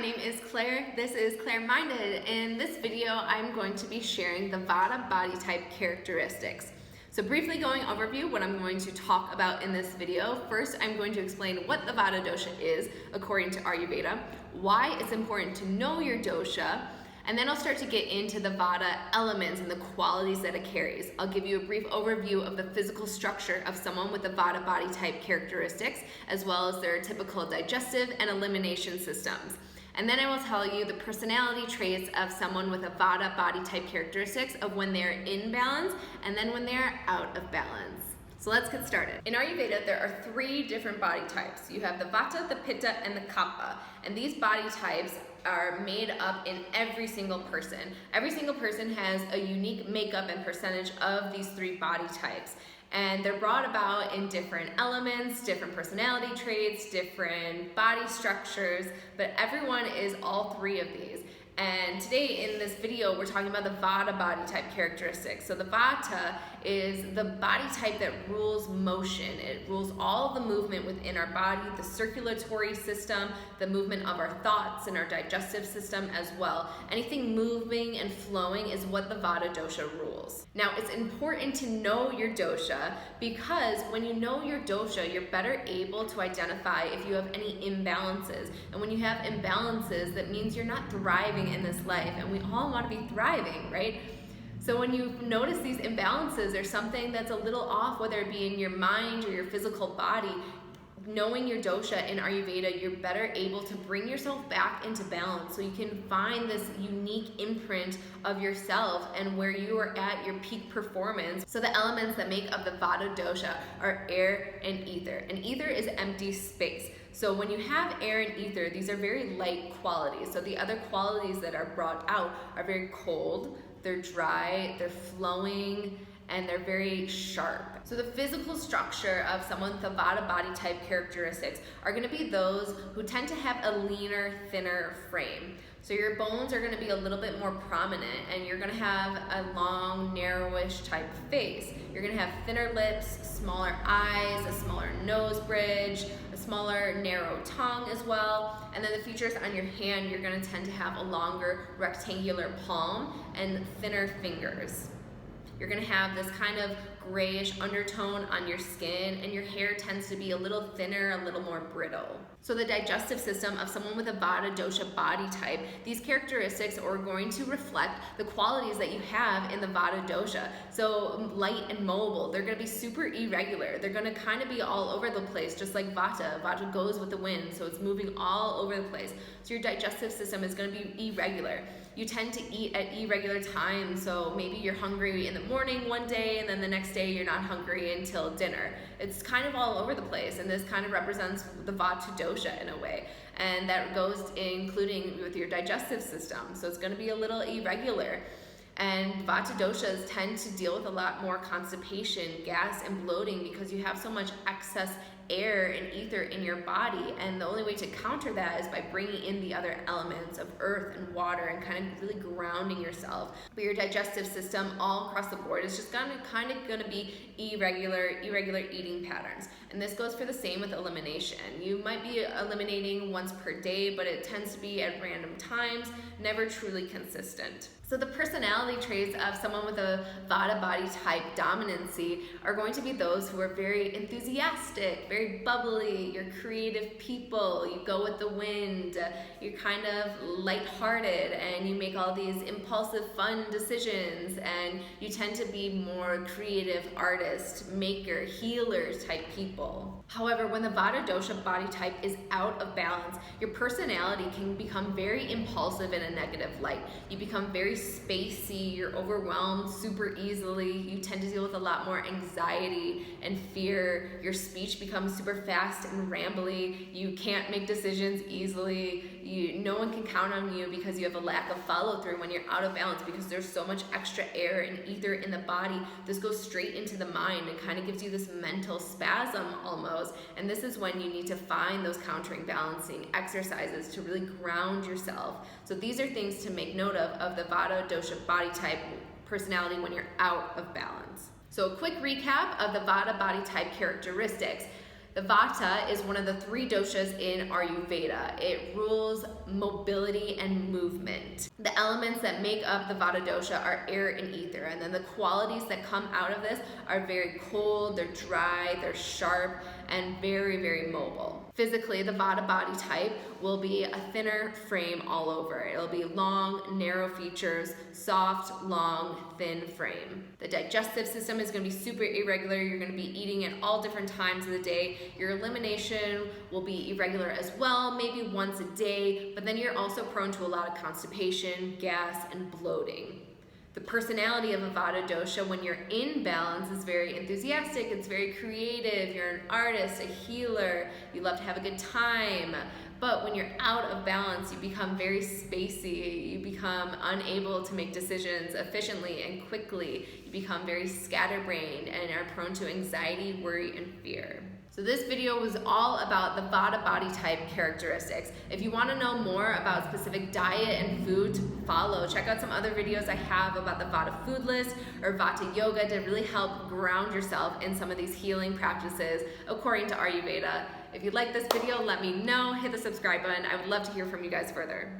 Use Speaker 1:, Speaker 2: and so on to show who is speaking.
Speaker 1: name is Claire. This is Claire Minded. In this video, I'm going to be sharing the Vata body type characteristics. So briefly going overview what I'm going to talk about in this video. First, I'm going to explain what the Vata dosha is according to Ayurveda, why it's important to know your dosha, and then I'll start to get into the Vata elements and the qualities that it carries. I'll give you a brief overview of the physical structure of someone with the Vata body type characteristics, as well as their typical digestive and elimination systems. And then I will tell you the personality traits of someone with a Vata body type characteristics of when they're in balance and then when they're out of balance. So let's get started. In Ayurveda, there are 3 different body types. You have the Vata, the Pitta, and the Kapha. And these body types are made up in every single person. Every single person has a unique makeup and percentage of these 3 body types. And they're brought about in different elements, different personality traits, different body structures, but everyone is all 3 of these. And today in this video, we're talking about the Vata body type characteristics. So the Vata is the body type that rules motion. It rules all the movement within our body, the circulatory system, the movement of our thoughts and our digestive system as well. Anything moving and flowing is what the Vata dosha rules. Now, it's important to know your dosha because when you know your dosha, you're better able to identify if you have any imbalances. And when you have imbalances, that means you're not thriving in this life, and we all want to be thriving, right? So when you notice these imbalances or something that's a little off, whether it be in your mind or your physical body, knowing your dosha in Ayurveda, you're better able to bring yourself back into balance so you can find this unique imprint of yourself and where you are at your peak performance. So the elements that make up the Vata dosha are air and ether. And ether is empty space. So when you have air and ether, these are very light qualities. So the other qualities that are brought out are very cold, they're dry, they're flowing, and they're very sharp. So the physical structure of someone with the Vata body type characteristics are going to be those who tend to have a leaner, thinner frame. So your bones are going to be a little bit more prominent, and you're going to have a long, narrowish type face. You're going to have thinner lips, smaller eyes, a smaller nose bridge, a smaller, narrow tongue as well. And then the features on your hand, you're going to tend to have a longer, rectangular palm and thinner fingers. You're going to have this kind of grayish undertone on your skin, and your hair tends to be a little thinner, a little more brittle. So the digestive system of someone with a Vata dosha body type, these characteristics are going to reflect the qualities that you have in the Vata dosha. So light and mobile, they're going to be super irregular. They're going to kind of be all over the place, just like Vata. Vata goes with the wind, so it's moving all over the place. So your digestive system is going to be irregular. You tend to eat at irregular times, so maybe you're hungry in the morning one day and then the next day you're not hungry until dinner. It's kind of all over the place, and this kind of represents the Vata dosha in a way. And that goes including with your digestive system, so it's going to be a little irregular. And Vata doshas tend to deal with a lot more constipation, gas, and bloating because you have so much excess air and ether in your body, and the only way to counter that is by bringing in the other elements of earth and water and kind of really grounding yourself. But your digestive system all across the board is just kind of be irregular eating patterns. And this goes for the same with elimination. You might be eliminating once per day, but it tends to be at random times, never truly consistent. So the personality traits of someone with a Vata body type dominancy are going to be those who are very enthusiastic, very bubbly, you're creative people, you go with the wind, you're kind of lighthearted, and you make all these impulsive, fun decisions, and you tend to be more creative artist, maker, healers type people. However, when the Vata dosha body type is out of balance, your personality can become very impulsive in a negative light. You become very spacey, you're overwhelmed super easily, you tend to deal with a lot more anxiety and fear, your speech becomes super fast and rambly, you can't make decisions easily, no one can count on you because you have a lack of follow-through when you're out of balance because there's so much extra air and ether in the body. This goes straight into the mind and kind of gives you this mental spasm almost, and this is when you need to find those countering balancing exercises to really ground yourself. So these are things to make note of the Vata dosha body type personality when you're out of balance. So a quick recap of the Vata body type characteristics. The Vata is one of the 3 doshas in Ayurveda. It rules mobility and movement. The elements that make up the Vata dosha are air and ether, and then the qualities that come out of this are very cold, they're dry, they're sharp, and very, very mobile. Physically, the Vata body type will be a thinner frame all over. It'll be long, narrow features, soft, long, thin frame. The digestive system is going to be super irregular. You're going to be eating at all different times of the day. Your elimination will be irregular as well, maybe once a day, but then you're also prone to a lot of constipation, gas, and bloating. The personality of a Vata dosha when you're in balance is very enthusiastic, it's very creative, you're an artist, a healer, you love to have a good time. But when you're out of balance, you become very spacey, you become unable to make decisions efficiently and quickly, you become very scatterbrained and are prone to anxiety, worry, and fear. So this video was all about the Vata body type characteristics. If you want to know more about specific diet and food to follow, check out some other videos I have about the Vata food list or Vata yoga to really help ground yourself in some of these healing practices according to Ayurveda. If you like this video, let me know, hit the subscribe button. I would love to hear from you guys further.